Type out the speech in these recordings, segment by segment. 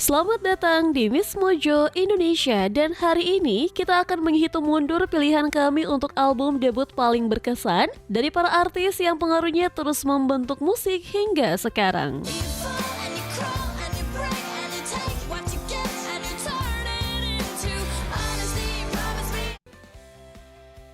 Selamat datang di Miss Mojo Indonesia dan hari ini kita akan menghitung mundur pilihan kami untuk album debut paling berkesan dari para artis yang pengaruhnya terus membentuk musik hingga sekarang.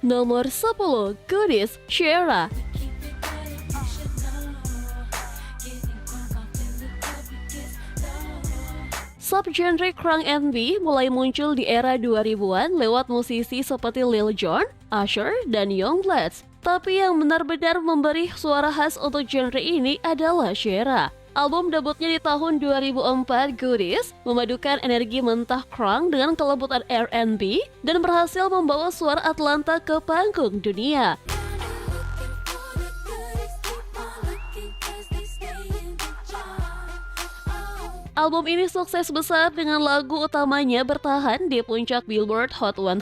Nomor 10, Goodies, Ciara. Subgenre crunk R&B mulai muncul di era 2000-an lewat musisi seperti Lil Jon, Usher, dan Yungblud. Tapi yang benar-benar memberi suara khas untuk genre ini adalah Ciara. Album debutnya di tahun 2004, Goodies, memadukan energi mentah crunk dengan kelembutan R&B dan berhasil membawa suara Atlanta ke panggung dunia. Album ini sukses besar dengan lagu utamanya bertahan di puncak Billboard Hot 100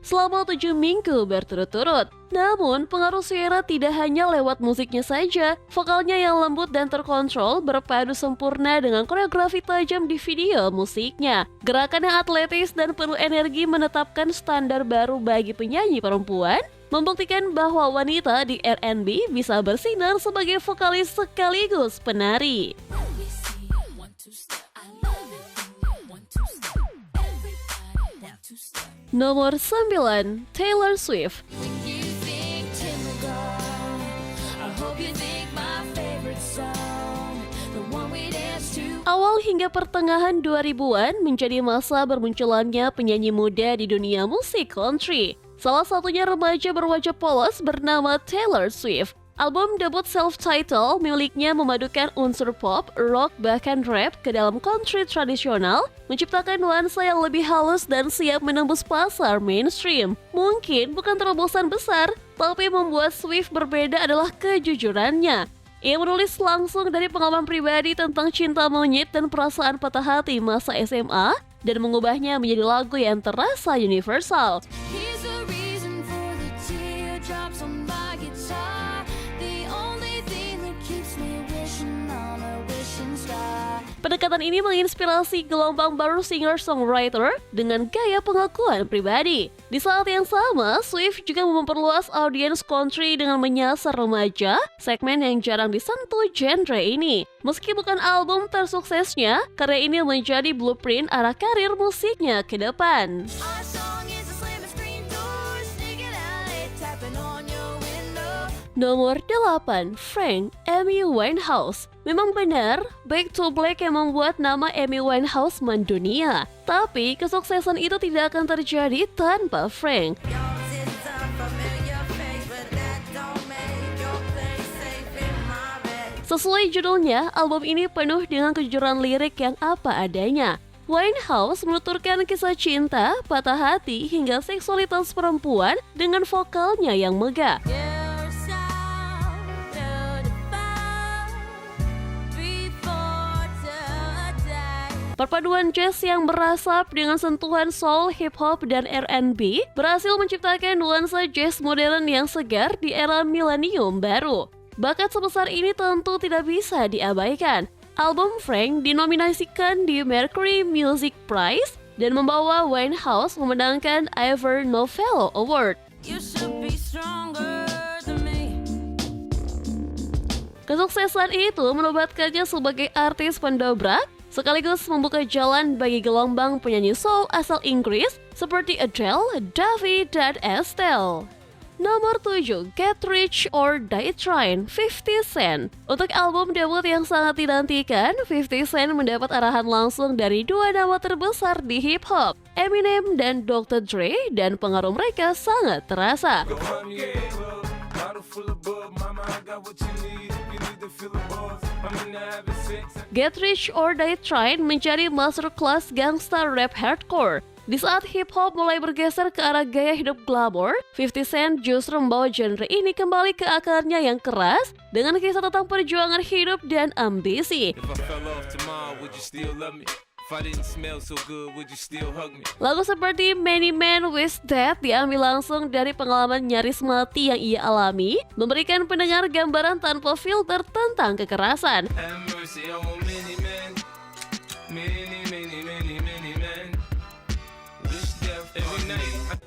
selama 7 minggu berturut-turut. Namun, pengaruh Ciara tidak hanya lewat musiknya saja. Vokalnya yang lembut dan terkontrol berpadu sempurna dengan koreografi tajam di video musiknya. Gerakan yang atletis dan penuh energi menetapkan standar baru bagi penyanyi perempuan, membuktikan bahwa wanita di R&B bisa bersinar sebagai vokalis sekaligus penari. Nomor 9, Taylor Swift. Awal hingga pertengahan 2000-an menjadi masa bermunculannya penyanyi muda di dunia musik country. Salah satunya remaja berwajah polos bernama Taylor Swift. Album debut self-titled miliknya memadukan unsur pop, rock, bahkan rap ke dalam country tradisional, menciptakan nuansa yang lebih halus dan siap menembus pasar mainstream. Mungkin bukan terobosan besar, tapi membuat Swift berbeda adalah kejujurannya. Ia menulis langsung dari pengalaman pribadi tentang cinta monyet dan perasaan patah hati masa SMA, dan mengubahnya menjadi lagu yang terasa universal. Pendekatan ini menginspirasi gelombang baru singer-songwriter dengan gaya pengakuan pribadi. Di saat yang sama, Swift juga memperluas audiens country dengan menyasar remaja, segmen yang jarang disentuh genre ini. Meski bukan album tersuksesnya, karya ini menjadi blueprint arah karir musiknya ke depan. Nomor 8, Frank, Amy Winehouse. Memang benar, Back to Black yang membuat nama Amy Winehouse mendunia. Tapi kesuksesan itu tidak akan terjadi tanpa Frank. Sesuai judulnya, album ini penuh dengan kejujuran lirik yang apa adanya. Winehouse menuturkan kisah cinta, patah hati, hingga seksualitas perempuan dengan vokalnya yang megah. Perpaduan jazz yang berasap dengan sentuhan soul, hip-hop, dan R&B berhasil menciptakan nuansa jazz modern yang segar di era milenium baru. Bakat sebesar ini tentu tidak bisa diabaikan. Album Frank dinominasikan di Mercury Music Prize dan membawa Winehouse memenangkan Ivor Novello Award. Kesuksesan itu menobatkannya sebagai artis pendobrak, sekaligus membuka jalan bagi gelombang penyanyi soul asal Inggris seperti Adele, David, dan Estelle. Nomor 7, Get Rich or Die Trying, 50 Cent. Untuk album debut yang sangat dinantikan, 50 Cent mendapat arahan langsung dari dua nama terbesar di hip-hop, Eminem dan Dr. Dre, dan pengaruh mereka sangat terasa. Get Rich or Die Trying menjadi masterclass gangsta rap hardcore. Di saat hip-hop mulai bergeser ke arah gaya hidup glamour, 50 Cent justru membawa genre ini kembali ke akarnya yang keras dengan kisah tentang perjuangan hidup dan ambisi. Lagu seperti Many Men Wish Death diambil langsung dari pengalaman nyaris mati yang ia alami, memberikan pendengar gambaran tanpa filter tentang kekerasan.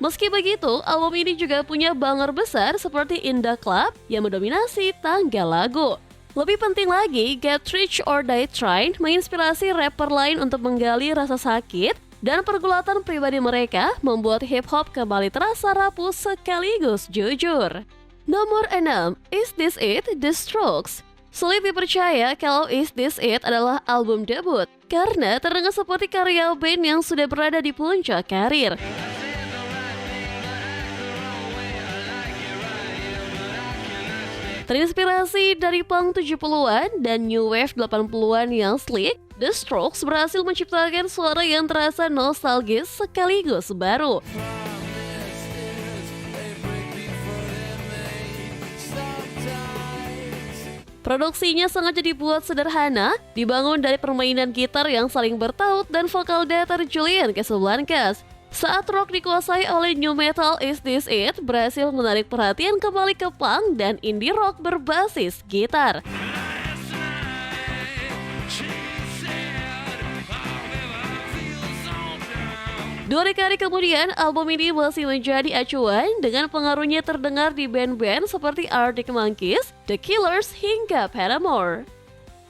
Meski begitu, album ini juga punya banger besar seperti In The Club yang mendominasi tanggal lagu. Lebih penting lagi, Get Rich or Die Trying menginspirasi rapper lain untuk menggali rasa sakit dan pergulatan pribadi mereka, membuat hip-hop kembali terasa rapuh sekaligus jujur. Nomor 6, Is This It? The Strokes. Sulit dipercaya kalau Is This It adalah album debut, karena terdengar seperti karya band yang sudah berada di puncak karir. Terinspirasi dari punk 70-an dan new wave 80-an yang sleek, The Strokes berhasil menciptakan suara yang terasa nostalgis sekaligus baru. Produksinya sengaja dibuat sederhana, dibangun dari permainan gitar yang saling bertaut dan vokal datar Julian Casablancas. Saat rock dikuasai oleh new metal, Is This It berhasil menarik perhatian kembali ke punk dan indie rock berbasis gitar. Dua dekade kemudian, album ini masih menjadi acuan dengan pengaruhnya terdengar di band-band seperti Arctic Monkeys, The Killers, hingga Paramore.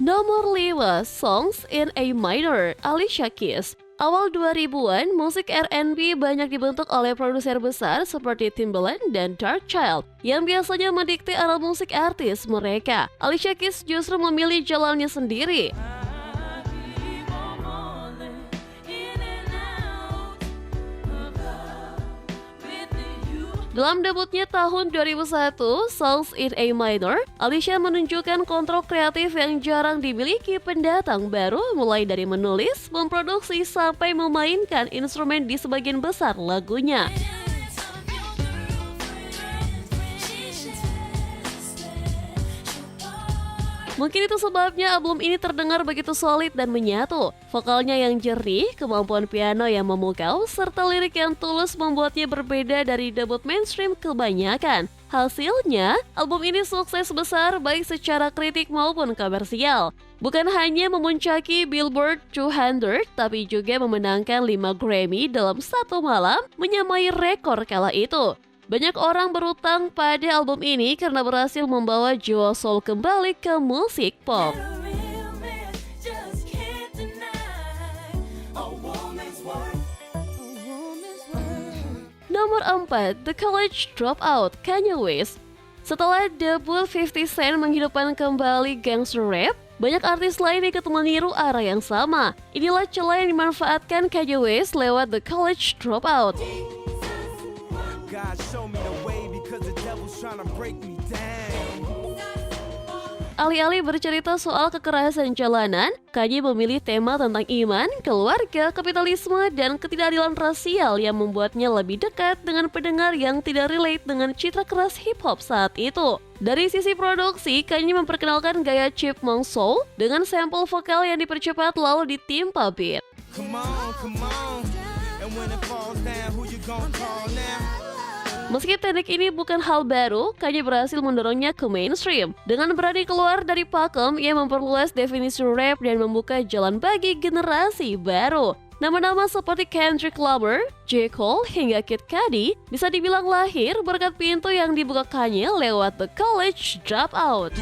Nomor 5, Songs in A Minor, Alicia Keys. Awal 2000-an, musik R&B banyak dibentuk oleh produser besar seperti Timbaland dan Darkchild yang biasanya mendikte arah musik artis mereka. Alicia Keys justru memilih jalannya sendiri. Dalam debutnya tahun 2001, Songs in A Minor, Alicia menunjukkan kontrol kreatif yang jarang dimiliki pendatang baru, mulai dari menulis, memproduksi, sampai memainkan instrumen di sebagian besar lagunya. Mungkin itu sebabnya album ini terdengar begitu solid dan menyatu. Vokalnya yang jernih, kemampuan piano yang memukau, serta lirik yang tulus membuatnya berbeda dari debut mainstream kebanyakan. Hasilnya, album ini sukses besar baik secara kritik maupun komersial. Bukan hanya memuncaki Billboard 200, tapi juga memenangkan 5 Grammy dalam satu malam, menyamai rekor kala itu. Banyak orang berutang pada album ini karena berhasil membawa jiwa soul kembali ke musik pop. Nomor 4, The College Dropout, Kanye West. Setelah debut 50 Cent menghidupkan kembali gangster rap, banyak artis lain ikut meniru arah yang sama. Inilah celah yang dimanfaatkan Kanye West lewat The College Dropout. Alih-alih bercerita soal kekerasan jalanan, Kanye memilih tema tentang iman, keluarga, kapitalisme, dan ketidakadilan rasial yang membuatnya lebih dekat dengan pendengar yang tidak relate dengan citra keras hip-hop saat itu. Dari sisi produksi, Kanye memperkenalkan gaya chipmunk soul dengan sampel vokal yang dipercepat lalu ditimpa beat. Meski teknik ini bukan hal baru, Kanye berhasil mendorongnya ke mainstream. Dengan berani keluar dari pakem, ia memperluas definisi rap dan membuka jalan bagi generasi baru. Nama-nama seperti Kendrick Lamar, J. Cole, hingga Kid Cudi bisa dibilang lahir berkat pintu yang dibuka Kanye lewat The College Dropout.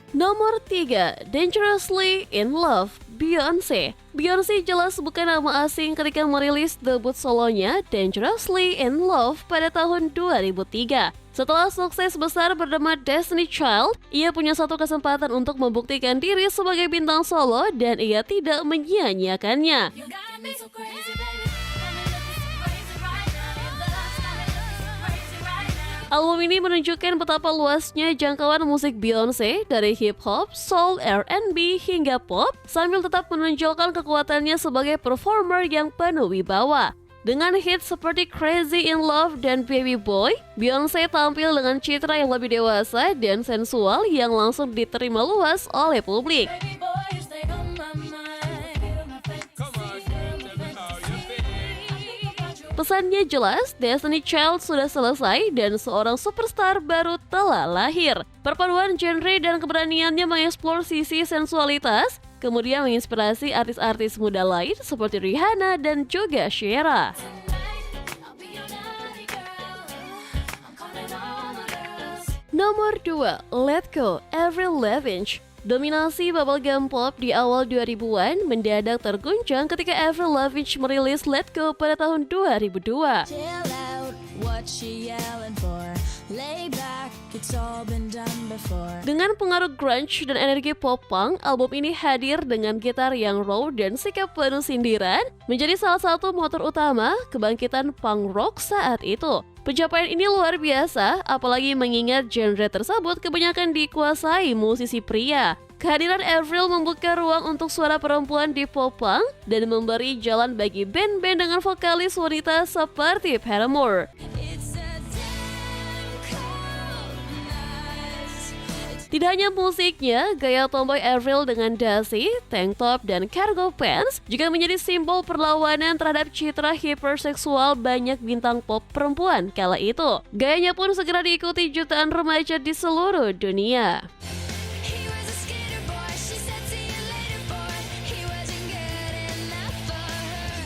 Nomor 3, Dangerously in Love, Beyonce. Beyonce jelas bukan nama asing ketika merilis debut solonya Dangerously in Love pada tahun 2003. Setelah sukses besar bernama Destiny Child, ia punya satu kesempatan untuk membuktikan diri sebagai bintang solo dan ia tidak menyia-nyiakannya. Album ini menunjukkan betapa luasnya jangkauan musik Beyonce dari hip-hop, soul, R&B, hingga pop sambil tetap menonjolkan kekuatannya sebagai performer yang penuh wibawa. Dengan hits seperti Crazy in Love dan Baby Boy, Beyonce tampil dengan citra yang lebih dewasa dan sensual yang langsung diterima luas oleh publik. Pesannya jelas, Destiny Child sudah selesai dan seorang superstar baru telah lahir. Perpaduan genre dan keberaniannya mengeksplor sisi sensualitas, kemudian menginspirasi artis-artis muda lain seperti Rihanna dan juga Ciara. Nomor 2, Let Go, Avril Lavigne. Dominasi bubblegum pop di awal 2000-an mendadak terguncang ketika Avril Lavigne merilis Let Go pada tahun 2002. Dengan pengaruh grunge dan energi pop punk, album ini hadir dengan gitar yang raw dan sikap penuh sindiran, menjadi salah satu motor utama kebangkitan punk rock saat itu. Pencapaian ini luar biasa, apalagi mengingat genre tersebut kebanyakan dikuasai musisi pria. Kehadiran Avril membuka ruang untuk suara perempuan di pop punk dan memberi jalan bagi band-band dengan vokalis wanita seperti Paramore. Tidak hanya musiknya, gaya tomboy Avril dengan dasi, tank top, dan cargo pants juga menjadi simbol perlawanan terhadap citra hiperseksual banyak bintang pop perempuan kala itu. Gayanya pun segera diikuti jutaan remaja di seluruh dunia.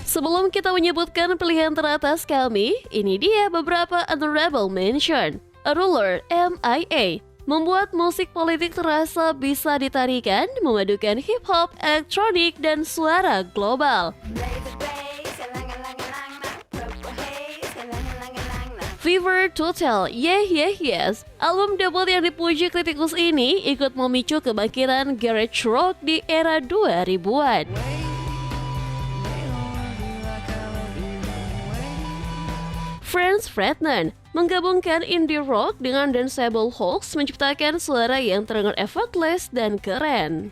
Sebelum kita menyebutkan pilihan teratas kami, ini dia beberapa honorable mention. A Ruler, MIA. Membuat musik politik terasa bisa ditarikan, memadukan hip-hop, elektronik, dan suara global. Fever Total, Yeah Yeah Yes. Album debut yang dipuji kritikus ini ikut memicu kebangkitan garage rock di era 2000-an. Franz Ferdinand menggabungkan indie rock dengan danceable hooks menciptakan suara yang terdengar effortless dan keren.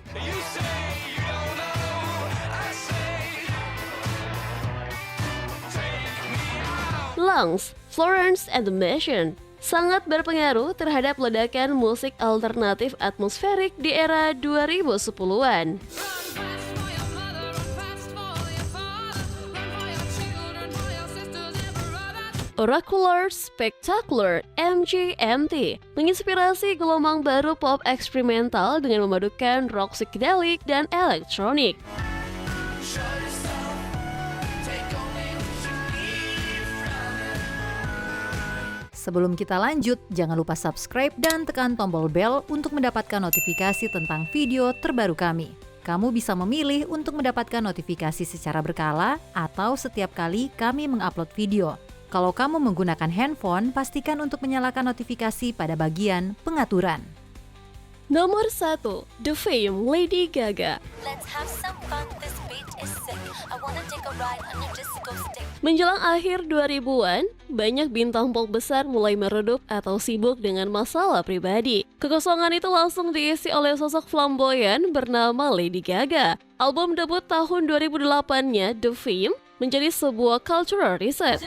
Lungs, Florence and the Machine sangat berpengaruh terhadap ledakan musik alternatif atmosferik di era 2010-an. Oracular Spectacular, MGMT, menginspirasi gelombang baru pop eksperimental dengan memadukan rock psychedelic dan elektronik. Sebelum kita lanjut, jangan lupa subscribe dan tekan tombol bel untuk mendapatkan notifikasi tentang video terbaru kami. Kamu bisa memilih untuk mendapatkan notifikasi secara berkala atau setiap kali kami mengupload video. Kalau kamu menggunakan handphone, pastikan untuk menyalakan notifikasi pada bagian pengaturan. Nomor 1, The Fame, Lady Gaga. Menjelang akhir 2000-an, banyak bintang pop besar mulai meredup atau sibuk dengan masalah pribadi. Kekosongan itu langsung diisi oleh sosok flamboyan bernama Lady Gaga. Album debut tahun 2008-nya, The Fame, menjadi sebuah cultural reset.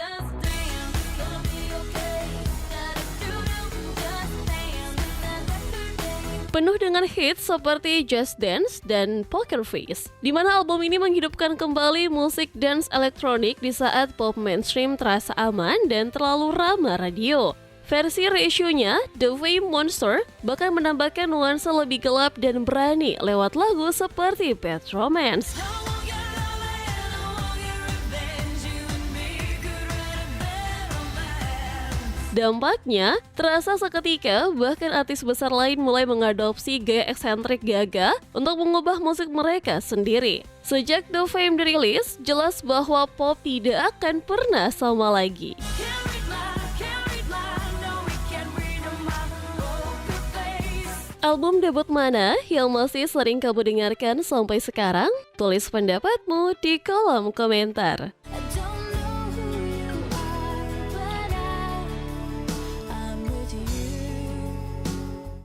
Penuh dengan hits seperti Just Dance dan Poker Face, di mana album ini menghidupkan kembali musik dance elektronik di saat pop mainstream terasa aman dan terlalu ramah radio. Versi reissue-nya, The Fame Monster, bahkan menambahkan nuansa lebih gelap dan berani lewat lagu seperti Bad Romance. Dampaknya, terasa seketika bahkan artis besar lain mulai mengadopsi gaya eksentrik Gaga untuk mengubah musik mereka sendiri. Sejak The Fame dirilis, jelas bahwa pop tidak akan pernah sama lagi. Album debut mana yang masih sering kamu dengarkan sampai sekarang? Tulis pendapatmu di kolom komentar.